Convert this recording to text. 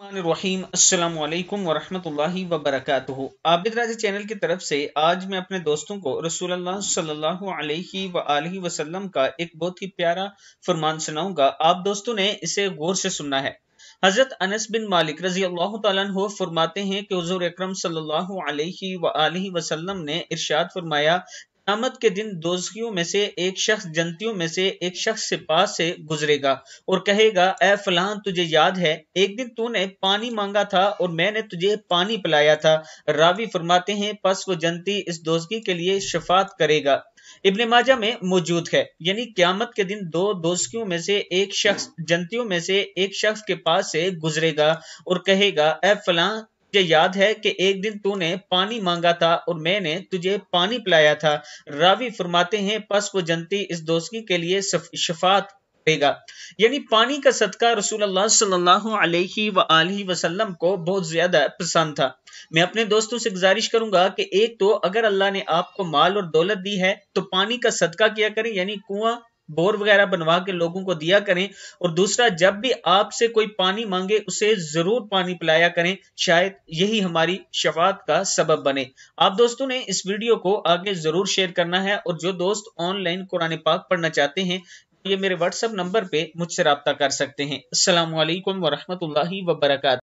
रहीम अस्सलामु अलैकुम वरहमतुल्लाहि वबरकातुहू। आबिद राजा चैनल की तरफ से आज मैं अपने दोस्तों को रसूलुल्लाह सल्लल्लाहु अलैहि वआलिहि वसल्लम का एक बहुत ही प्यारा फरमान सुनाऊंगा। आप दोस्तों ने इसे गौर से सुनना है। हजरत अनस बिन मालिक रजी अल्लाह तआला अन्हु फरमाते हैं कि हुजूर अकरम सल्लल्लाहु अलैहि वआलिहि वसल्लम ने इरशाद फरमाया, क़यामत के दिन दोज़खियों में से एक शख्स जन्नतियों में से एक शख्स से पास से गुजरेगा और कहेगा, ए फलां, तुझे याद है एक दिन तूने पानी मांगा था और मैंने तुझे पानी पिलाया था। रावी फरमाते हैं पस वो जन्नती इस दोज़खी के लिए शफात करेगा। इब्ने माजा में मौजूद है, यानी क़यामत के दिन दो दोज़खियों में से एक शख्स जन्नतियों में से एक शख्स के पास से गुजरेगा और कहेगा, ए फलां, तुझे याद है कि एक दिन तूने पानी मांगा था और मैंने तुझे पानी पिलाया था। रावी फरमाते हैं पस वो जन्नती इस दोज़खी के लिए शफात करेगा। यानी पानी का सदका रसूलुल्लाह सल्लल्लाहु अलैहि वआलिहि वसल्लम को बहुत ज्यादा पसंद था। मैं अपने दोस्तों से गुजारिश करूंगा कि एक तो अगर अल्लाह ने आपको माल और दौलत दी है तो पानी का सदका किया करें, यानी कुआं बोर वगैरह बनवा के लोगों को दिया करें। और दूसरा, जब भी आपसे कोई पानी मांगे उसे जरूर पानी पिलाया करें, शायद यही हमारी शफात का सबब बने। आप दोस्तों ने इस वीडियो को आगे जरूर शेयर करना है और जो दोस्त ऑनलाइन कुरान पाक पढ़ना चाहते हैं ये मेरे व्हाट्सएप नंबर पे मुझसे राब्ता कर सकते हैं। अस्सलामु अलैकुम वरहमतुल्लाहि वबरकातुहू।